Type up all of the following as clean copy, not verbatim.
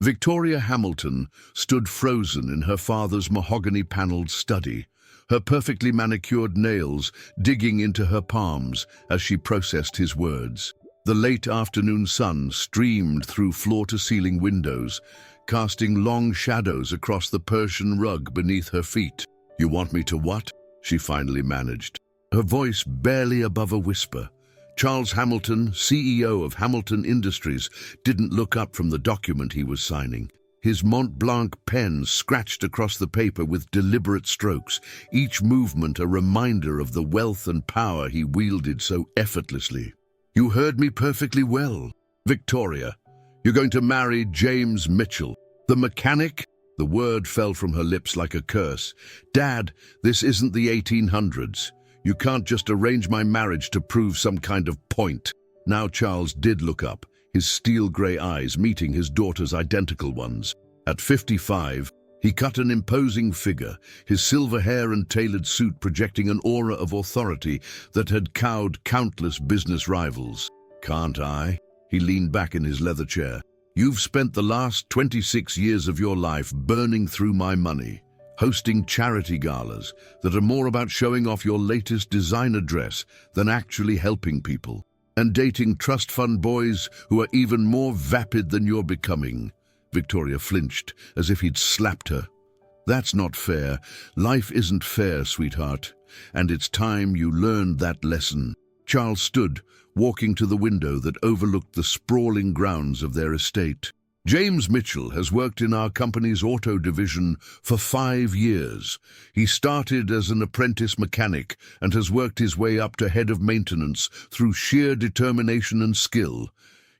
Victoria Hamilton stood frozen in her father's mahogany-paneled study, her perfectly manicured nails digging into her palms as she processed his words. The late afternoon sun streamed through floor-to-ceiling windows, casting long shadows across the Persian rug beneath her feet. "You want me to what?" she finally managed, her voice barely above a whisper. Charles Hamilton, CEO of Hamilton Industries, didn't look up from the document he was signing. His Mont Blanc pen scratched across the paper with deliberate strokes, each movement a reminder of the wealth and power he wielded so effortlessly. "You heard me perfectly well. Victoria, you're going to marry James Mitchell, the mechanic." The word fell from her lips like a curse. "Dad, this isn't the 1800s. You can't just arrange my marriage to prove some kind of point." Now Charles did look up, his steel-grey eyes meeting his daughter's identical ones. At 55, he cut an imposing figure, his silver hair and tailored suit projecting an aura of authority that had cowed countless business rivals. "Can't I?" He leaned back in his leather chair. "You've spent the last 26 years of your life burning through my money, hosting charity galas that are more about showing off your latest designer dress than actually helping people, and dating trust fund boys who are even more vapid than you're becoming." Victoria flinched, as if he'd slapped her. "That's not fair. Life isn't fair, sweetheart, and it's time you learned that lesson." Charles stood, walking to the window that overlooked the sprawling grounds of their estate. "James Mitchell has worked in our company's auto division for 5 years. He started as an apprentice mechanic and has worked his way up to head of maintenance through sheer determination and skill.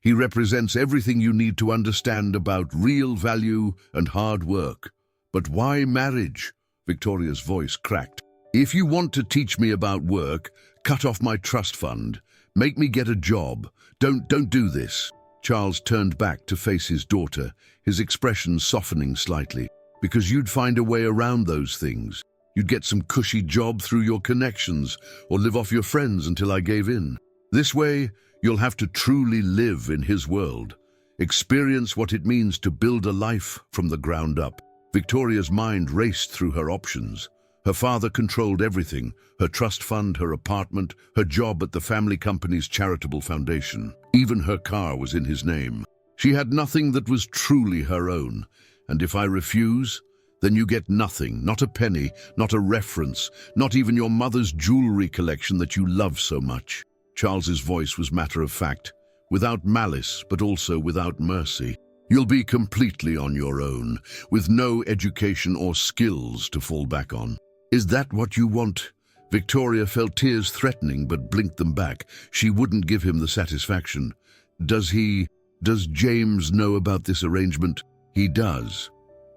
He represents everything you need to understand about real value and hard work." "But why marriage?" Victoria's voice cracked. "If you want to teach me about work, cut off my trust fund. Make me get a job. Don't do this." Charles turned back to face his daughter, his expression softening slightly. "Because you'd find a way around those things. You'd get some cushy job through your connections, or live off your friends until I gave in. This way, you'll have to truly live in his world. Experience what it means to build a life from the ground up." Victoria's mind raced through her options. Her father controlled everything: her trust fund, her apartment, her job at the family company's charitable foundation. Even her car was in his name. She had nothing that was truly her own. "And if I refuse, then you get nothing, not a penny, not a reference, not even your mother's jewelry collection that you love so much." Charles's voice was matter-of-fact, without malice, but also without mercy. "You'll be completely on your own, with no education or skills to fall back on." "Is that what you want?" Victoria felt tears threatening but blinked them back. She wouldn't give him the satisfaction. Does James know about this arrangement?" "He does.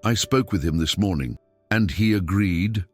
I spoke with him this morning." "And he agreed?"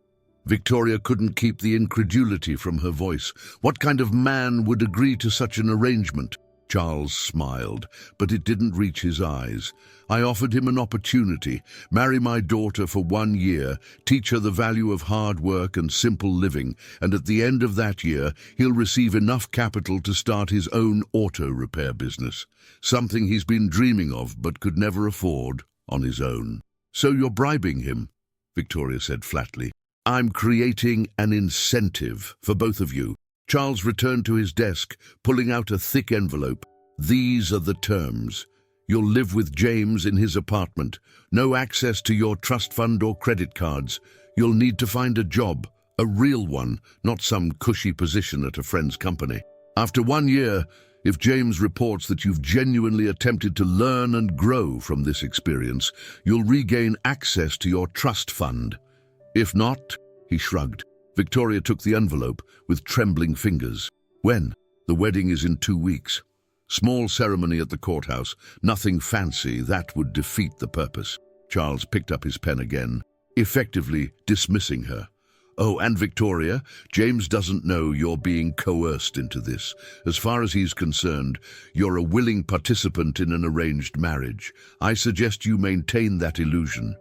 Victoria couldn't keep the incredulity from her voice. What kind of man would agree to such an arrangement? Charles smiled, but it didn't reach his eyes. "I offered him an opportunity: marry my daughter for 1 year, teach her the value of hard work and simple living, and at the end of that year, he'll receive enough capital to start his own auto repair business, something he's been dreaming of but could never afford on his own." "So you're bribing him?" Victoria said flatly. "I'm creating an incentive for both of you." Charles returned to his desk, pulling out a thick envelope. "These are the terms. You'll live with James in his apartment. No access to your trust fund or credit cards. You'll need to find a job, a real one, not some cushy position at a friend's company. After 1 year, if James reports that you've genuinely attempted to learn and grow from this experience, you'll regain access to your trust fund. If not," he shrugged. Victoria took the envelope with trembling fingers. "When?" "The wedding is in 2 weeks. Small ceremony at the courthouse. Nothing fancy. That would defeat the purpose." Charles picked up his pen again, effectively dismissing her. "Oh, and Victoria, James doesn't know you're being coerced into this. As far as he's concerned, you're a willing participant in an arranged marriage. I suggest you maintain that illusion.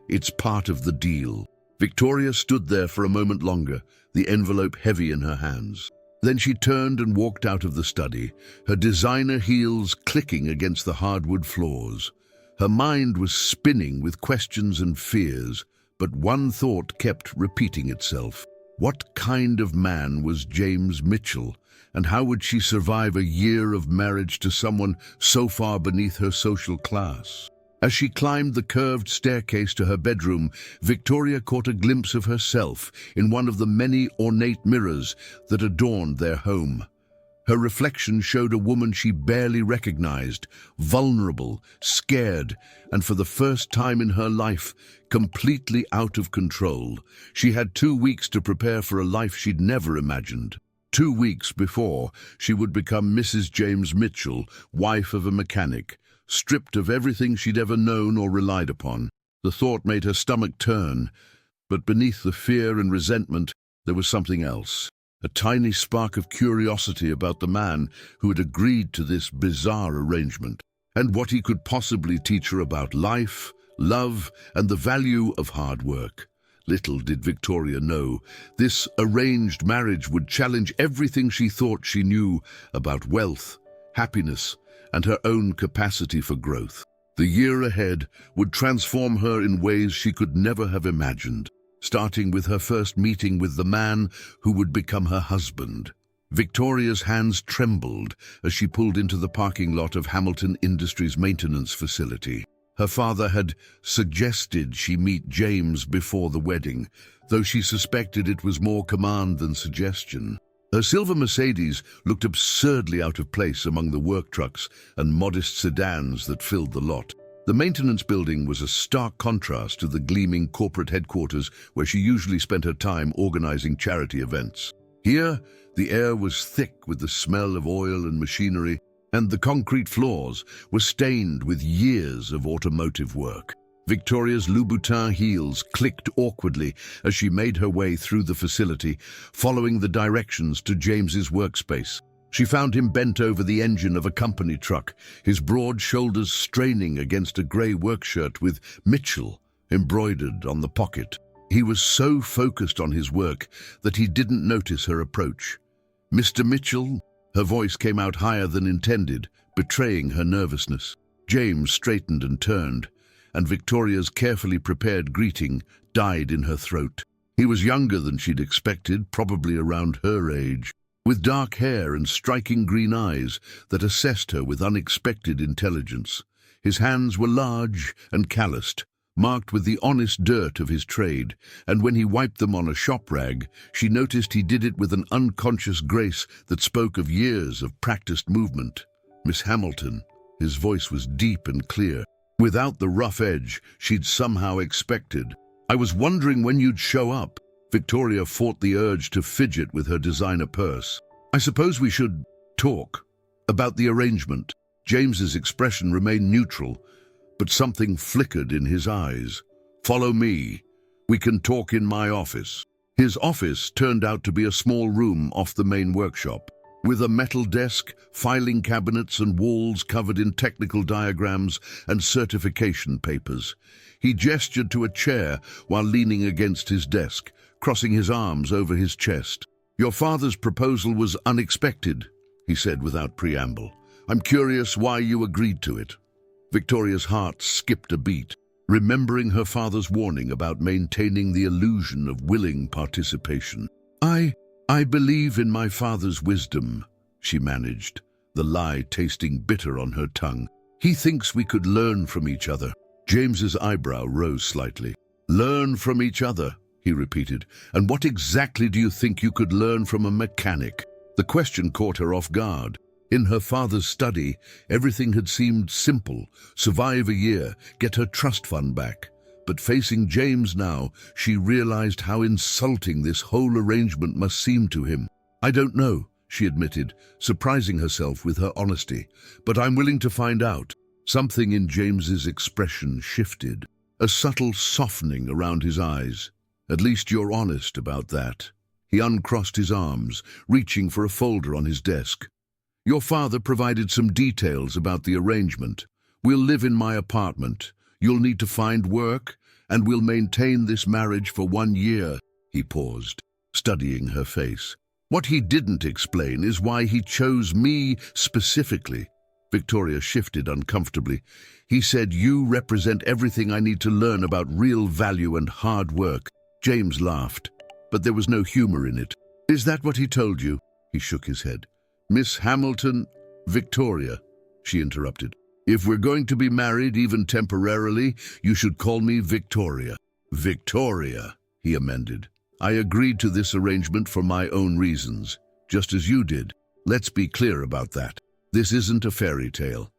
It's part of the deal." Victoria stood there for a moment longer, the envelope heavy in her hands. Then she turned and walked out of the study, her designer heels clicking against the hardwood floors. Her mind was spinning with questions and fears, but one thought kept repeating itself. What kind of man was James Mitchell, and how would she survive a year of marriage to someone so far beneath her social class? As she climbed the curved staircase to her bedroom, Victoria caught a glimpse of herself in one of the many ornate mirrors that adorned their home. Her reflection showed a woman she barely recognized, vulnerable, scared, and for the first time in her life, completely out of control. She had 2 weeks to prepare for a life she'd never imagined. 2 weeks before, she would become Mrs. James Mitchell, wife of a mechanic, stripped of everything she'd ever known or relied upon. The thought made her stomach turn, but beneath the fear and resentment, there was something else. A tiny spark of curiosity about the man who had agreed to this bizarre arrangement, and what he could possibly teach her about life, love, and the value of hard work. Little did Victoria know, this arranged marriage would challenge everything she thought she knew about wealth, happiness, and her own capacity for growth. The year ahead would transform her in ways she could never have imagined, starting with her first meeting with the man who would become her husband. Victoria's hands trembled as she pulled into the parking lot of Hamilton Industries maintenance facility. Her father had suggested she meet James before the wedding, though she suspected it was more command than suggestion. Her silver Mercedes looked absurdly out of place among the work trucks and modest sedans that filled the lot. The maintenance building was a stark contrast to the gleaming corporate headquarters where she usually spent her time organizing charity events. Here, the air was thick with the smell of oil and machinery, and the concrete floors were stained with years of automotive work. Victoria's Louboutin heels clicked awkwardly as she made her way through the facility, following the directions to James's workspace. She found him bent over the engine of a company truck, his broad shoulders straining against a grey workshirt with Mitchell embroidered on the pocket. He was so focused on his work that he didn't notice her approach. "Mr. Mitchell?" Her voice came out higher than intended, betraying her nervousness. James straightened and turned, and Victoria's carefully prepared greeting died in her throat. He was younger than she'd expected, probably around her age, with dark hair and striking green eyes that assessed her with unexpected intelligence. His hands were large and calloused, marked with the honest dirt of his trade, and when he wiped them on a shop rag, she noticed he did it with an unconscious grace that spoke of years of practiced movement. "Miss Hamilton." His voice was deep and clear, without the rough edge she'd somehow expected. "I was wondering when you'd show up." Victoria fought the urge to fidget with her designer purse. "I suppose we should talk about the arrangement." James's expression remained neutral, but something flickered in his eyes. "Follow me. We can talk in my office." His office turned out to be a small room off the main workshop, with a metal desk, filing cabinets, and walls covered in technical diagrams and certification papers. He gestured to a chair while leaning against his desk, crossing his arms over his chest. "Your father's proposal was unexpected," he said without preamble. "I'm curious why you agreed to it." Victoria's heart skipped a beat, remembering her father's warning about maintaining the illusion of willing participation. I believe in my father's wisdom," she managed, the lie tasting bitter on her tongue. "He thinks we could learn from each other." James's eyebrow rose slightly. "Learn from each other," he repeated. "And what exactly do you think you could learn from a mechanic?" The question caught her off guard. In her father's study, everything had seemed simple: survive a year, get her trust fund back. But facing James now, she realized how insulting this whole arrangement must seem to him. "I don't know," she admitted, surprising herself with her honesty. "But I'm willing to find out." Something in James's expression shifted, a subtle softening around his eyes. "At least you're honest about that." He uncrossed his arms, reaching for a folder on his desk. "Your father provided some details about the arrangement. We'll live in my apartment. You'll need to find work, and we'll maintain this marriage for 1 year." He paused, studying her face. "What he didn't explain is why he chose me specifically." Victoria shifted uncomfortably. He said, "You represent everything I need to learn about real value and hard work." James laughed, but there was no humor in it. "Is that what he told you?" He shook his head. "Miss Hamilton—" "Victoria," she interrupted. "If we're going to be married, even temporarily, you should call me Victoria." "Victoria," he amended. "I agreed to this arrangement for my own reasons, just as you did. Let's be clear about that. This isn't a fairy tale.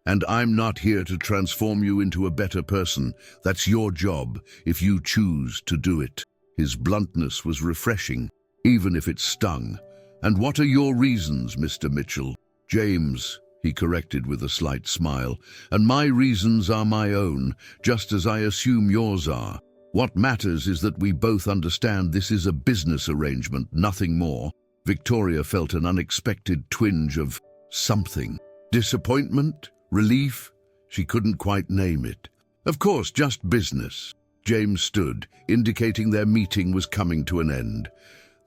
And I'm not here to transform you into a better person. That's your job, if you choose to do it." His bluntness was refreshing, even if it stung. "And what are your reasons, Mr. Mitchell?" "James," he corrected with a slight smile, "and my reasons are my own, just as I assume yours are. What matters is that we both understand this is a business arrangement, nothing more." Victoria felt an unexpected twinge of something. Disappointment? Relief? She couldn't quite name it. "Of course, just business." James stood, indicating their meeting was coming to an end.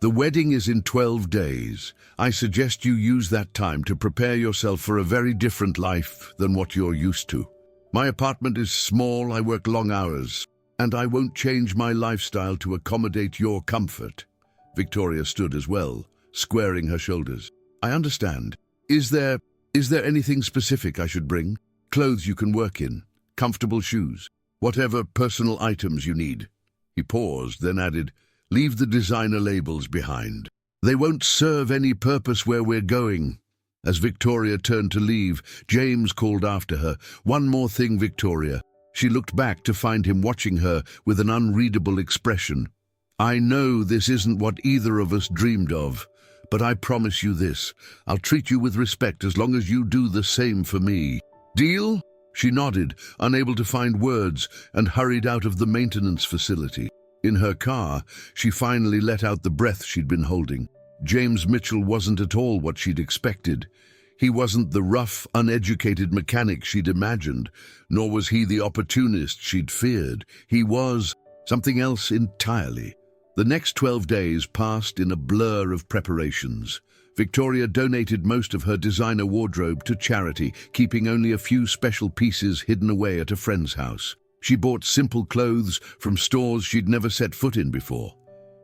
"The wedding is in 12 days. I suggest you use that time to prepare yourself for a very different life than what you're used to. My apartment is small, I work long hours, and I won't change my lifestyle to accommodate your comfort." Victoria stood as well, squaring her shoulders. "I understand. Is there anything specific I should bring? Clothes you can work in, comfortable shoes, whatever personal items you need." He paused, then added, "Leave the designer labels behind. They won't serve any purpose where we're going." As Victoria turned to leave, James called after her, "One more thing, Victoria." She looked back to find him watching her with an unreadable expression. "I know this isn't what either of us dreamed of, but I promise you this. I'll treat you with respect as long as you do the same for me. Deal?" She nodded, unable to find words, and hurried out of the maintenance facility. In her car, she finally let out the breath she'd been holding. James Mitchell wasn't at all what she'd expected. He wasn't the rough, uneducated mechanic she'd imagined, nor was he the opportunist she'd feared. He was something else entirely. The next 12 days passed in a blur of preparations. Victoria donated most of her designer wardrobe to charity, keeping only a few special pieces hidden away at a friend's house. She bought simple clothes from stores she'd never set foot in before,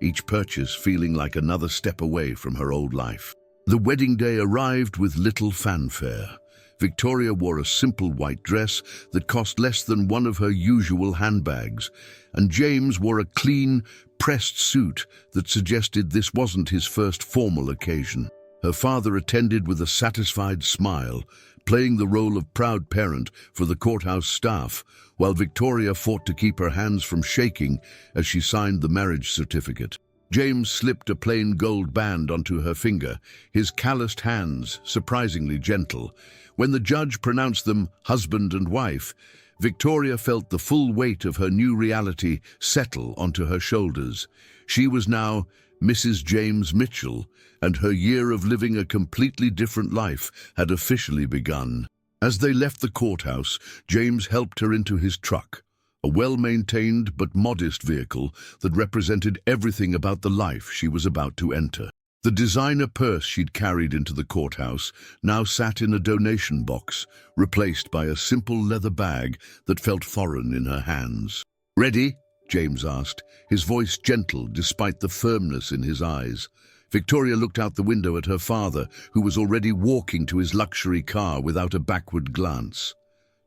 each purchase feeling like another step away from her old life. The wedding day arrived with little fanfare. Victoria wore a simple white dress that cost less than one of her usual handbags, and James wore a clean, pressed suit that suggested this wasn't his first formal occasion. Her father attended with a satisfied smile, playing the role of proud parent for the courthouse staff, while Victoria fought to keep her hands from shaking as she signed the marriage certificate. James slipped a plain gold band onto her finger, his calloused hands surprisingly gentle. When the judge pronounced them husband and wife, Victoria felt the full weight of her new reality settle onto her shoulders. She was now Mrs. James Mitchell, and her year of living a completely different life had officially begun. As they left the courthouse, James helped her into his truck, a well-maintained but modest vehicle that represented everything about the life she was about to enter. The designer purse she'd carried into the courthouse now sat in a donation box, replaced by a simple leather bag that felt foreign in her hands. "Ready?" James asked, his voice gentle despite the firmness in his eyes. Victoria looked out the window at her father, who was already walking to his luxury car without a backward glance.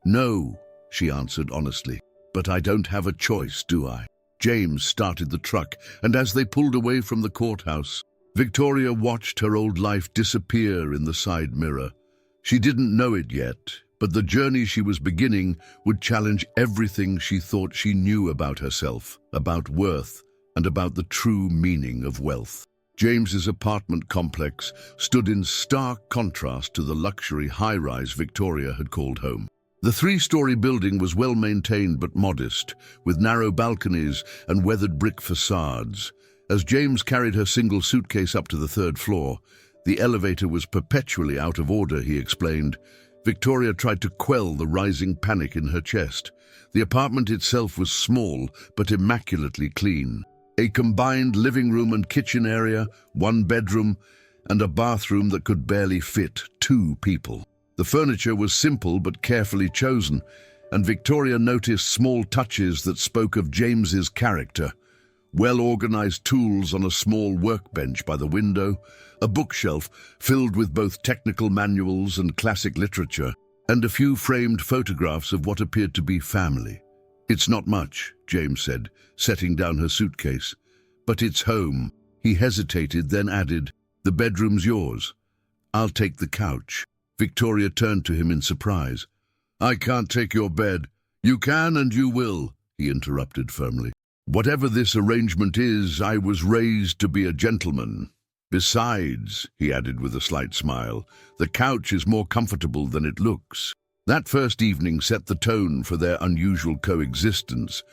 "No," she answered honestly, "but I don't have a choice, do I?" James started the truck, and as they pulled away from the courthouse, Victoria watched her old life disappear in the side mirror. She didn't know it yet, but the journey she was beginning would challenge everything she thought she knew about herself, about worth, and about the true meaning of wealth. James's apartment complex stood in stark contrast to the luxury high-rise Victoria had called home. The three-story building was well-maintained but modest, with narrow balconies and weathered brick facades. As James carried her single suitcase up to the third floor, the elevator was perpetually out of order, he explained. Victoria tried to quell the rising panic in her chest. The apartment itself was small but immaculately clean. A combined living room and kitchen area, one bedroom, and a bathroom that could barely fit 2 people. The furniture was simple but carefully chosen, and Victoria noticed small touches that spoke of James's character. Well-organized tools on a small workbench by the window, a bookshelf filled with both technical manuals and classic literature, and a few framed photographs of what appeared to be family. "It's not much," James said, setting down her suitcase. "But it's home." He hesitated, then added, "The bedroom's yours. I'll take the couch." Victoria turned to him in surprise. "I can't take your bed." "You can and you will," he interrupted firmly. "Whatever this arrangement is, I was raised to be a gentleman. Besides," he added with a slight smile, "the couch is more comfortable than it looks." That first evening set the tone for their unusual coexistence.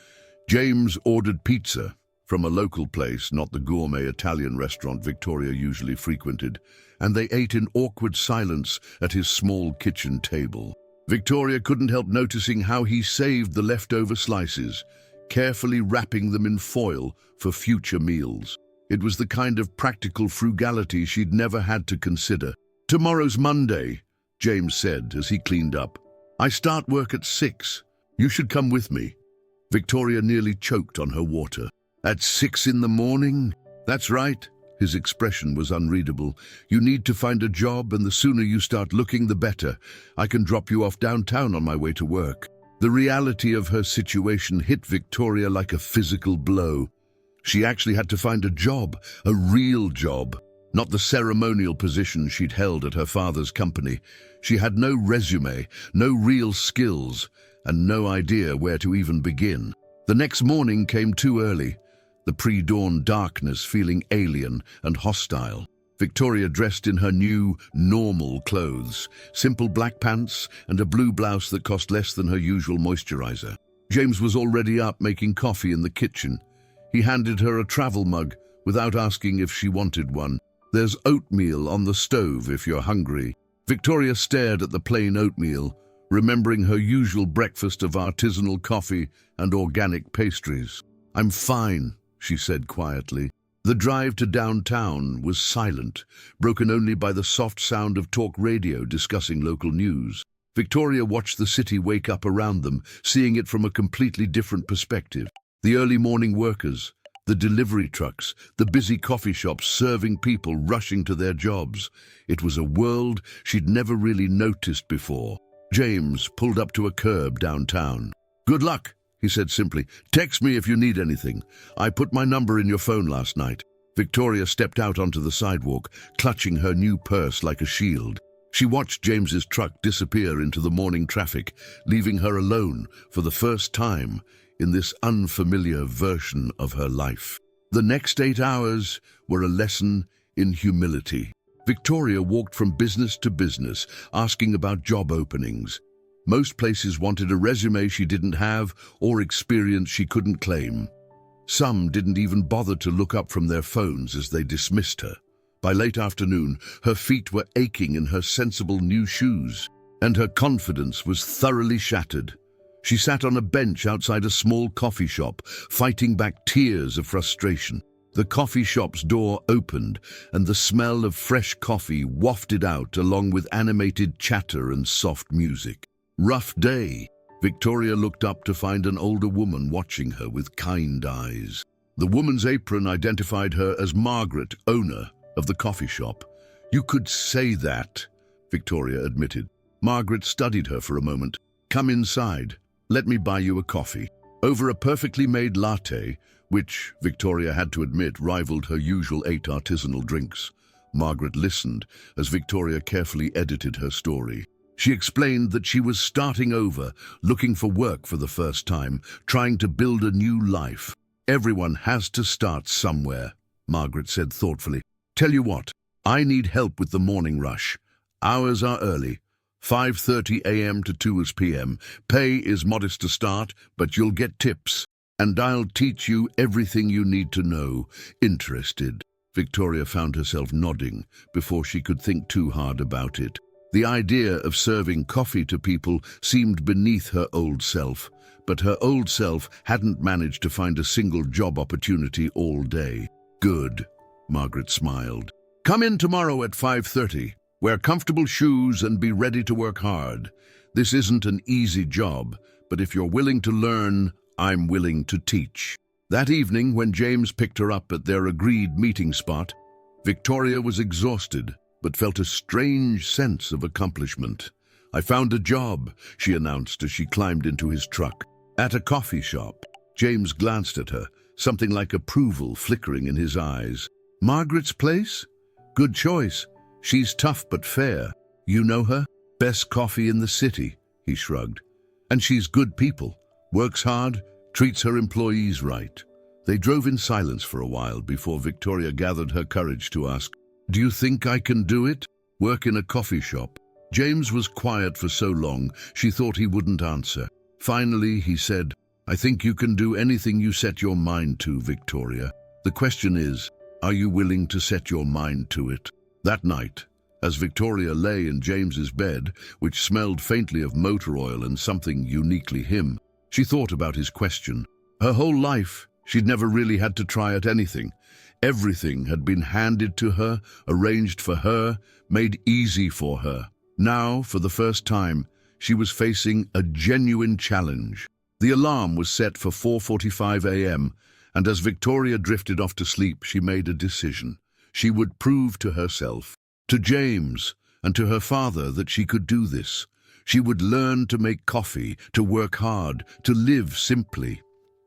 James ordered pizza from a local place, not the gourmet Italian restaurant Victoria usually frequented, and they ate in awkward silence at his small kitchen table. Victoria couldn't help noticing how he saved the leftover slices, carefully wrapping them in foil for future meals. It was the kind of practical frugality she'd never had to consider. "Tomorrow's Monday," James said as he cleaned up. "I start work at 6. You should come with me." Victoria nearly choked on her water. "At 6 in the morning?" "That's right." His expression was unreadable. "You need to find a job, and the sooner you start looking, the better. I can drop you off downtown on my way to work." The reality of her situation hit Victoria like a physical blow. She actually had to find a job, a real job, not the ceremonial position she'd held at her father's company. She had no resume, no real skills, and no idea where to even begin. The next morning came too early, the pre-dawn darkness feeling alien and hostile. Victoria dressed in her new, normal clothes, simple black pants and a blue blouse that cost less than her usual moisturizer. James was already up making coffee in the kitchen. He handed her a travel mug without asking if she wanted one. "There's oatmeal on the stove if you're hungry." Victoria stared at the plain oatmeal, remembering her usual breakfast of artisanal coffee and organic pastries. "I'm fine," she said quietly. The drive to downtown was silent, broken only by the soft sound of talk radio discussing local news. Victoria watched the city wake up around them, seeing it from a completely different perspective. The early morning workers, the delivery trucks, the busy coffee shops serving people rushing to their jobs. It was a world she'd never really noticed before. James pulled up to a curb downtown. "Good luck," he said simply. "Text me if you need anything. I put my number in your phone last night." Victoria stepped out onto the sidewalk, clutching her new purse like a shield. She watched James's truck disappear into the morning traffic, leaving her alone for the first time in this unfamiliar version of her life. The next 8 hours were a lesson in humility. Victoria walked from business to business, asking about job openings. Most places wanted a resume she didn't have or experience she couldn't claim. Some didn't even bother to look up from their phones as they dismissed her. By late afternoon, her feet were aching in her sensible new shoes, and her confidence was thoroughly shattered. She sat on a bench outside a small coffee shop, fighting back tears of frustration. The coffee shop's door opened, and the smell of fresh coffee wafted out along with animated chatter and soft music. "Rough day." Victoria looked up to find an older woman watching her with kind eyes. The woman's apron identified her as Margaret, owner of the coffee shop. "You could say that," Victoria admitted. Margaret studied her for a moment. "Come inside. Let me buy you a coffee." Over a perfectly made latte, which, Victoria had to admit, rivaled her usual 8 artisanal drinks, Margaret listened as Victoria carefully edited her story. She explained that she was starting over, looking for work for the first time, trying to build a new life. "Everyone has to start somewhere," Margaret said thoughtfully. "Tell you what, I need help with the morning rush. Hours are early, 5:30 a.m. to 2 p.m. Pay is modest to start, but you'll get tips. And I'll teach you everything you need to know. Interested?" Victoria found herself nodding before she could think too hard about it. The idea of serving coffee to people seemed beneath her old self, but her old self hadn't managed to find a single job opportunity all day. "Good," Margaret smiled. "Come in tomorrow at 5:30. Wear comfortable shoes and be ready to work hard. This isn't an easy job, but if you're willing to learn, I'm willing to teach." That evening, when James picked her up at their agreed meeting spot, Victoria was exhausted, but felt a strange sense of accomplishment. "I found a job," she announced as she climbed into his truck. At a coffee shop, James glanced at her, something like approval flickering in his eyes. "Margaret's place? Good choice. She's tough but fair. You know her? Best coffee in the city," he shrugged. "And she's good people, works hard, treats her employees right." They drove in silence for a while before Victoria gathered her courage to ask, "Do you think I can do it? Work in a coffee shop?" James was quiet for so long, she thought he wouldn't answer. Finally, he said, "I think you can do anything you set your mind to, Victoria. The question is, are you willing to set your mind to it?" That night, as Victoria lay in James's bed, which smelled faintly of motor oil and something uniquely him, she thought about his question. Her whole life, she'd never really had to try at anything. Everything had been handed to her, arranged for her, made easy for her. Now, for the first time, she was facing a genuine challenge. The alarm was set for 4:45 a.m., and as Victoria drifted off to sleep, she made a decision. She would prove to herself, to James, and to her father that she could do this. She would learn to make coffee, to work hard, to live simply.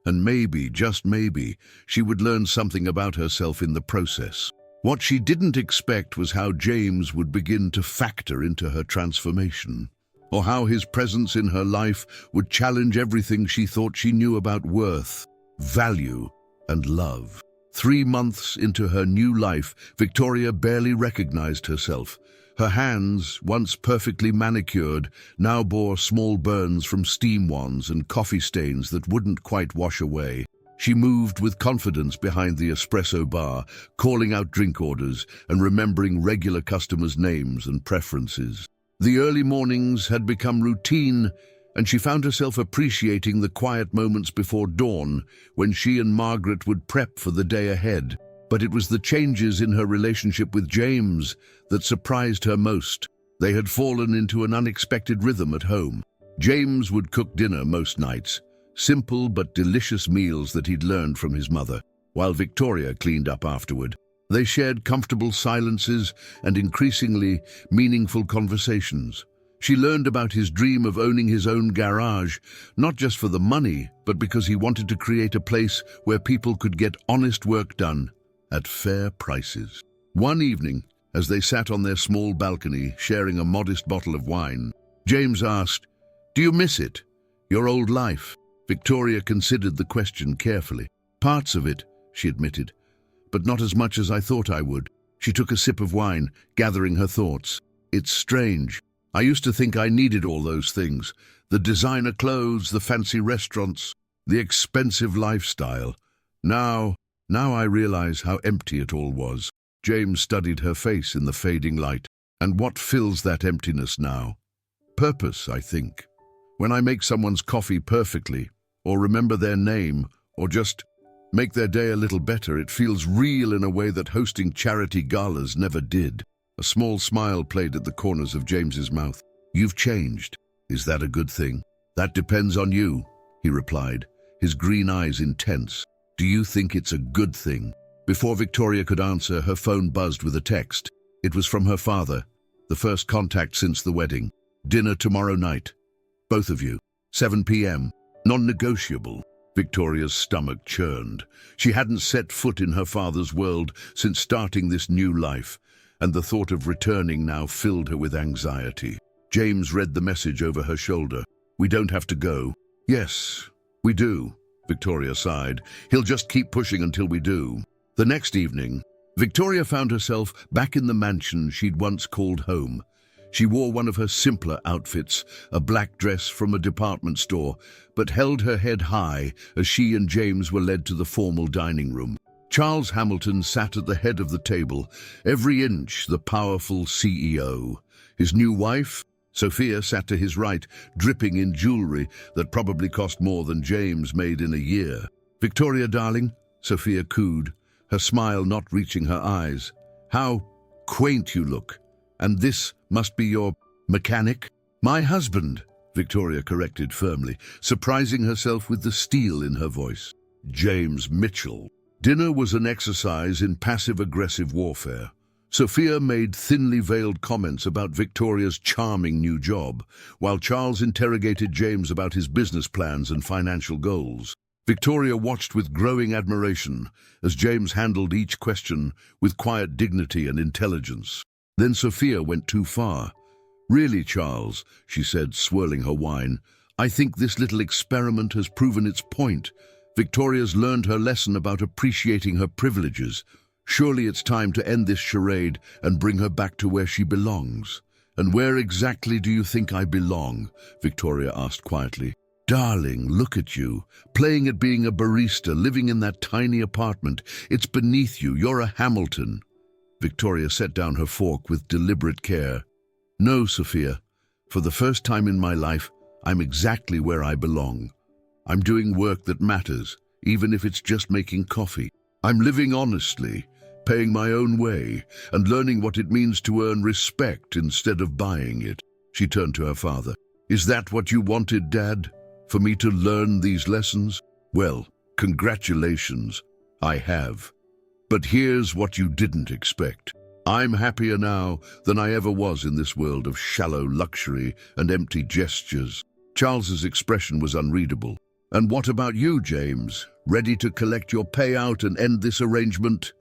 And maybe, just maybe, she would learn something about herself in the process. What she didn't expect was how James would begin to factor into her transformation, or how his presence in her life would challenge everything she thought she knew about worth, value, and love. 3 months into her new life, Victoria barely recognized herself. Her hands, once perfectly manicured, now bore small burns from steam wands and coffee stains that wouldn't quite wash away. She moved with confidence behind the espresso bar, calling out drink orders and remembering regular customers' names and preferences. The early mornings had become routine, and she found herself appreciating the quiet moments before dawn when she and Margaret would prep for the day ahead. But it was the changes in her relationship with James that surprised her most. They had fallen into an unexpected rhythm at home. James would cook dinner most nights, simple but delicious meals that he'd learned from his mother, while Victoria cleaned up afterward. They shared comfortable silences and increasingly meaningful conversations. She learned about his dream of owning his own garage, not just for the money, but because he wanted to create a place where people could get honest work done at fair prices. One evening, as they sat on their small balcony sharing a modest bottle of wine, James asked, "Do you miss it? Your old life?" Victoria considered the question carefully. "Parts of it," she admitted, "but not as much as I thought I would." She took a sip of wine, gathering her thoughts. "It's strange. I used to think I needed all those things. The designer clothes, the fancy restaurants, the expensive lifestyle. Now I realize how empty it all was." James studied her face in the fading light. "And what fills that emptiness now?" "Purpose, I think. When I make someone's coffee perfectly, or remember their name, or just make their day a little better, it feels real in a way that hosting charity galas never did." A small smile played at the corners of James's mouth. "You've changed. Is that a good thing?" "That depends on you," he replied, his green eyes intense. "Do you think it's a good thing?" Before Victoria could answer, her phone buzzed with a text. It was from her father, the first contact since the wedding. "Dinner tomorrow night. Both of you. 7 p.m. Non-negotiable." Victoria's stomach churned. She hadn't set foot in her father's world since starting this new life, and the thought of returning now filled her with anxiety. James read the message over her shoulder. "We don't have to go." "Yes, we do," Victoria sighed. "He'll just keep pushing until we do." The next evening, Victoria found herself back in the mansion she'd once called home. She wore one of her simpler outfits, a black dress from a department store, but held her head high as she and James were led to the formal dining room. Charles Hamilton sat at the head of the table, every inch the powerful CEO. His new wife, Sophia, sat to his right, dripping in jewelry that probably cost more than James made in a year. "Victoria, darling," Sophia cooed, her smile not reaching her eyes. "How quaint you look. And this must be your mechanic? My husband, Victoria corrected firmly, surprising herself with the steel in her voice. James Mitchell. Dinner was an exercise in passive-aggressive warfare. Sophia made thinly veiled comments about Victoria's charming new job, while Charles interrogated James about his business plans and financial goals. Victoria watched with growing admiration as James handled each question with quiet dignity and intelligence. Then Sophia went too far. Really, Charles, she said, swirling her wine, I think this little experiment has proven its point. Victoria's learned her lesson about appreciating her privileges. Surely it's time to end this charade and bring her back to where she belongs. And where exactly do you think I belong? Victoria asked quietly. Darling, look at you, playing at being a barista, living in that tiny apartment. It's beneath you. You're a Hamilton. Victoria set down her fork with deliberate care. No, Sophia. For the first time in my life, I'm exactly where I belong. I'm doing work that matters, even if it's just making coffee. I'm living honestly, paying my own way, and learning what it means to earn respect instead of buying it. She turned to her father. Is that what you wanted, Dad? For me to learn these lessons? Well, congratulations, I have. But here's what you didn't expect. I'm happier now than I ever was in this world of shallow luxury and empty gestures. Charles's expression was unreadable. And what about you, James? Ready to collect your payout and end this arrangement?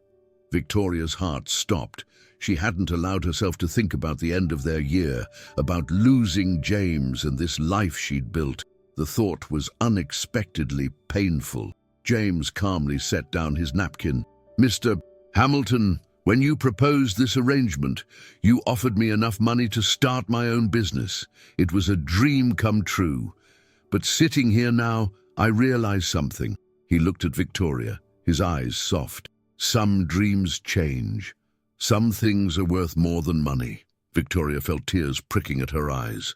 Victoria's heart stopped. She hadn't allowed herself to think about the end of their year, about losing James and this life she'd built. The thought was unexpectedly painful. James calmly set down his napkin. Mr. Hamilton, when you proposed this arrangement, you offered me enough money to start my own business. It was a dream come true. But sitting here now, I realize something. He looked at Victoria, his eyes soft. Some dreams change. Some things are worth more than money. Victoria felt tears pricking at her eyes.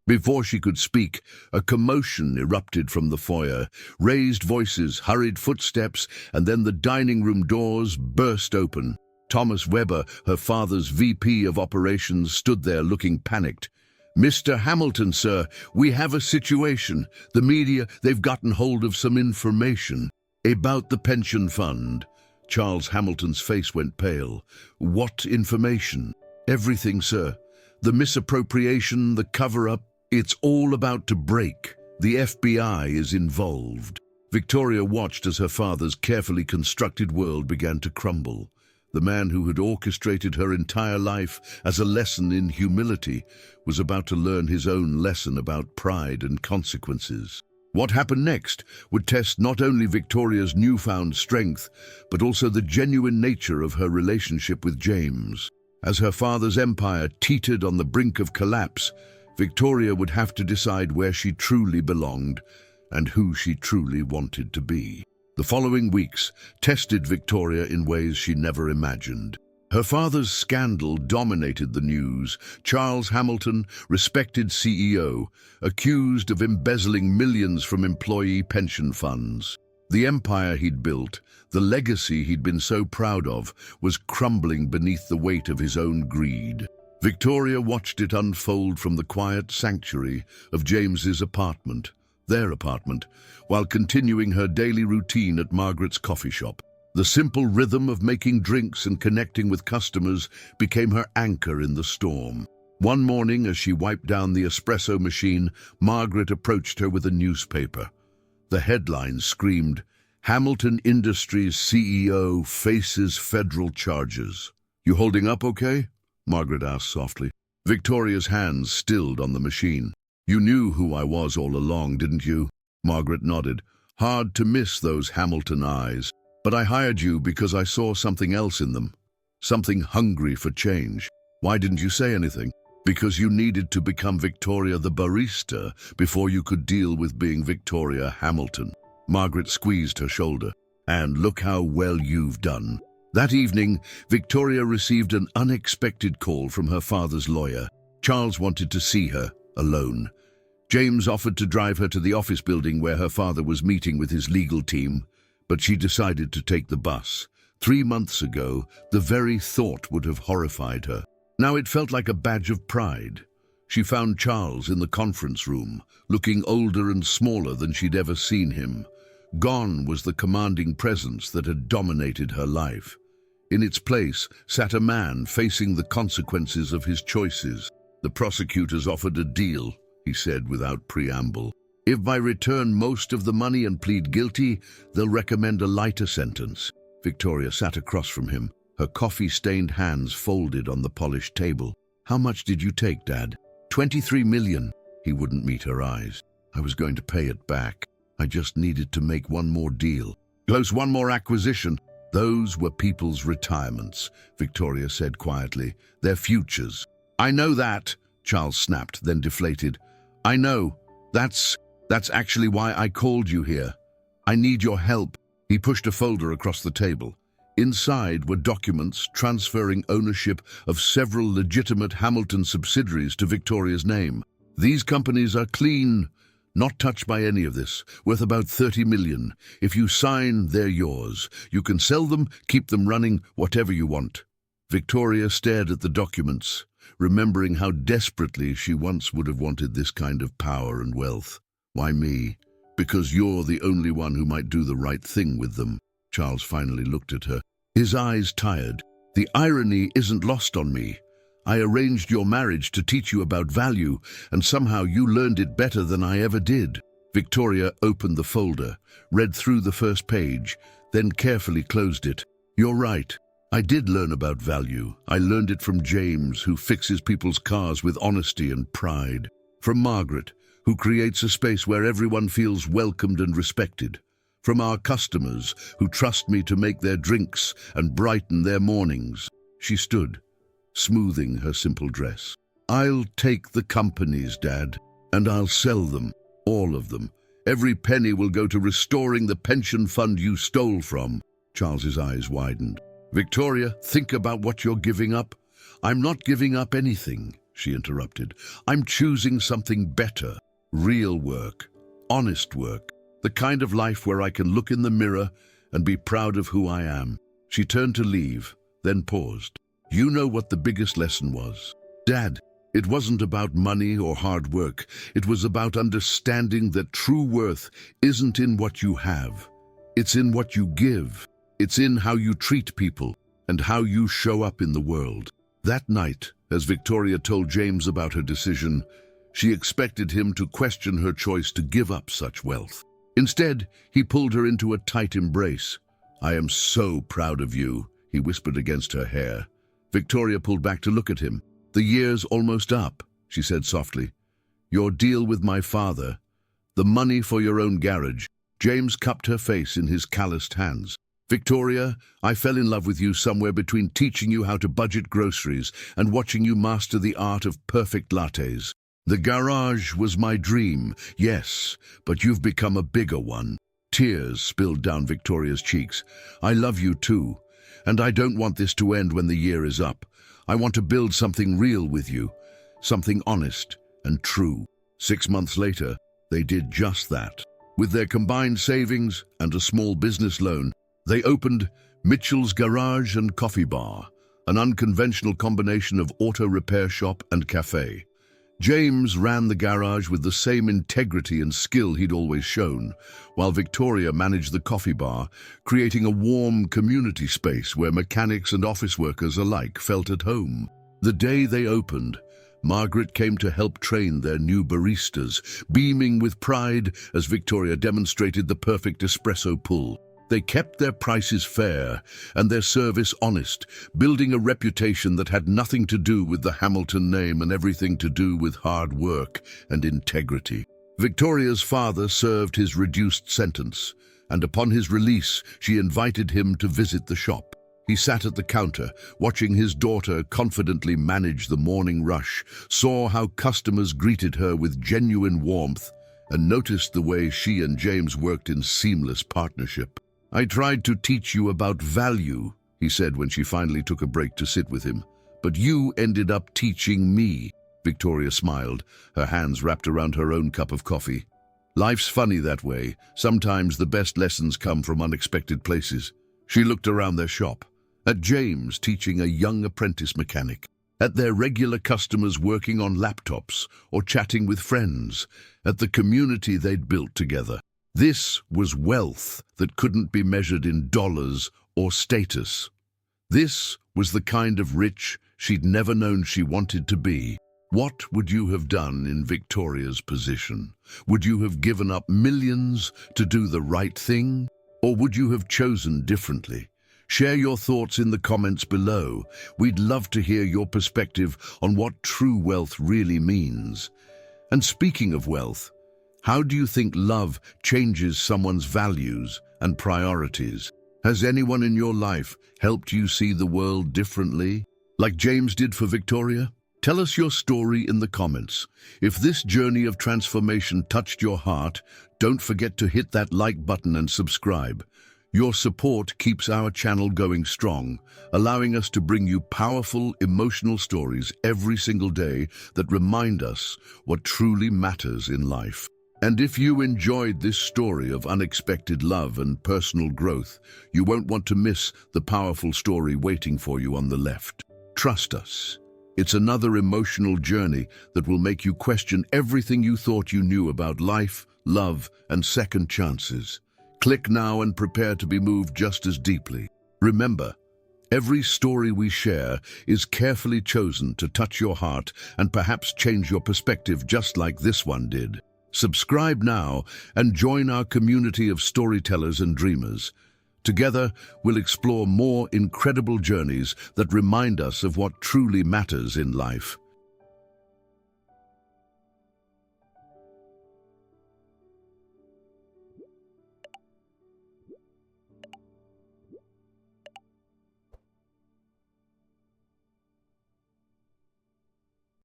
Before she could speak, a commotion erupted from the foyer. Raised voices, hurried footsteps, and then the dining room doors burst open. Thomas Weber, her father's VP of operations, stood there looking panicked. Mr. Hamilton, sir, we have a situation. The media, they've gotten hold of some information about the pension fund. Charles Hamilton's face went pale. What information? Everything, sir. The misappropriation, the cover-up, it's all about to break. The FBI is involved. Victoria watched as her father's carefully constructed world began to crumble. The man who had orchestrated her entire life as a lesson in humility was about to learn his own lesson about pride and consequences. What happened next would test not only Victoria's newfound strength, but also the genuine nature of her relationship with James. As her father's empire teetered on the brink of collapse, Victoria would have to decide where she truly belonged and who she truly wanted to be. The following weeks tested Victoria in ways she never imagined. Her father's scandal dominated the news. Charles Hamilton, respected CEO, accused of embezzling millions from employee pension funds. The empire he'd built, the legacy he'd been so proud of, was crumbling beneath the weight of his own greed. Victoria watched it unfold from the quiet sanctuary of James's apartment, their apartment, while continuing her daily routine at Margaret's coffee shop. The simple rhythm of making drinks and connecting with customers became her anchor in the storm. One morning, as she wiped down the espresso machine, Margaret approached her with a newspaper. The headline screamed, "Hamilton Industries CEO faces federal charges." "You holding up okay?" Margaret asked softly. Victoria's hands stilled on the machine. "You knew who I was all along, didn't you?" Margaret nodded. "Hard to miss those Hamilton eyes. But I hired you because I saw something else in them. Something hungry for change. Why didn't you say anything?" "Because you needed to become Victoria the barista before you could deal with being Victoria Hamilton." Margaret squeezed her shoulder. "And look how well you've done." That evening, Victoria received an unexpected call from her father's lawyer. Charles wanted to see her, alone. James offered to drive her to the office building where her father was meeting with his legal team, but she decided to take the bus. 3 months ago, the very thought would have horrified her. Now it felt like a badge of pride. She found Charles in the conference room, looking older and smaller than she'd ever seen him. Gone was the commanding presence that had dominated her life. In its place sat a man facing the consequences of his choices. "The prosecutors offered a deal," he said without preamble. "If I return most of the money and plead guilty, they'll recommend a lighter sentence." Victoria sat across from him, her coffee-stained hands folded on the polished table. "How much did you take, Dad?" 23 million. He wouldn't meet her eyes. "I was going to pay it back. I just needed to make one more deal. Close one more acquisition." "Those were people's retirements," Victoria said quietly. "Their futures." "I know that," Charles snapped, then deflated. "I know. That's actually why I called you here. I need your help." He pushed a folder across the table. Inside were documents transferring ownership of several legitimate Hamilton subsidiaries to Victoria's name. "These companies are clean, not touched by any of this, worth about 30 million. If you sign, they're yours. You can sell them, keep them running, whatever you want." Victoria stared at the documents, remembering how desperately she once would have wanted this kind of power and wealth. "Why me?" "Because you're the only one who might do the right thing with them." Charles finally looked at her, his eyes tired. "The irony isn't lost on me. I arranged your marriage to teach you about value, and somehow you learned it better than I ever did." Victoria opened the folder, read through the first page, then carefully closed it. "You're right. I did learn about value. I learned it from James, who fixes people's cars with honesty and pride. From Margaret, who creates a space where everyone feels welcomed and respected. From our customers, who trust me to make their drinks and brighten their mornings." She stood, smoothing her simple dress. "I'll take the companies, Dad, and I'll sell them, all of them. Every penny will go to restoring the pension fund you stole from." Charles's eyes widened. "Victoria, think about what you're giving up." "I'm not giving up anything," she interrupted. "I'm choosing something better. Real work, honest work. The kind of life where I can look in the mirror and be proud of who I am." She turned to leave, then paused. "You know what the biggest lesson was, Dad? It wasn't about money or hard work. It was about understanding that true worth isn't in what you have. It's in what you give. It's in how you treat people and how you show up in the world." That night, as Victoria told James about her decision, she expected him to question her choice to give up such wealth. Instead, he pulled her into a tight embrace. "I am so proud of you," he whispered against her hair. Victoria pulled back to look at him. "The year's almost up," she said softly. "Your deal with my father, the money for your own garage." James cupped her face in his calloused hands. "Victoria, I fell in love with you somewhere between teaching you how to budget groceries and watching you master the art of perfect lattes. The garage was my dream, yes, but you've become a bigger one." Tears spilled down Victoria's cheeks. "I love you too, and I don't want this to end when the year is up. I want to build something real with you, something honest and true." 6 months later, they did just that. With their combined savings and a small business loan, they opened Mitchell's Garage and Coffee Bar, an unconventional combination of auto repair shop and cafe. James ran the garage with the same integrity and skill he'd always shown, while Victoria managed the coffee bar, creating a warm community space where mechanics and office workers alike felt at home. The day they opened, Margaret came to help train their new baristas, beaming with pride as Victoria demonstrated the perfect espresso pull. They kept their prices fair and their service honest, building a reputation that had nothing to do with the Hamilton name and everything to do with hard work and integrity. Victoria's father served his reduced sentence, and upon his release, she invited him to visit the shop. He sat at the counter, watching his daughter confidently manage the morning rush, saw how customers greeted her with genuine warmth, and noticed the way she and James worked in seamless partnership. "I tried to teach you about value," he said when she finally took a break to sit with him. "But you ended up teaching me." Victoria smiled, her hands wrapped around her own cup of coffee. "Life's funny that way. Sometimes the best lessons come from unexpected places." She looked around their shop, at James teaching a young apprentice mechanic, at their regular customers working on laptops or chatting with friends, at the community they'd built together. This was wealth that couldn't be measured in dollars or status. This was the kind of rich she'd never known she wanted to be. What would you have done in Victoria's position? Would you have given up millions to do the right thing? Or would you have chosen differently? Share your thoughts in the comments below. We'd love to hear your perspective on what true wealth really means. And speaking of wealth, how do you think love changes someone's values and priorities? Has anyone in your life helped you see the world differently, like James did for Victoria? Tell us your story in the comments. If this journey of transformation touched your heart, don't forget to hit that like button and subscribe. Your support keeps our channel going strong, allowing us to bring you powerful, emotional stories every single day that remind us what truly matters in life. And if you enjoyed this story of unexpected love and personal growth, you won't want to miss the powerful story waiting for you on the left. Trust us. It's another emotional journey that will make you question everything you thought you knew about life, love, and second chances. Click now and prepare to be moved just as deeply. Remember, every story we share is carefully chosen to touch your heart and perhaps change your perspective just like this one did. Subscribe now and join our community of storytellers and dreamers. Together, we'll explore more incredible journeys that remind us of what truly matters in life.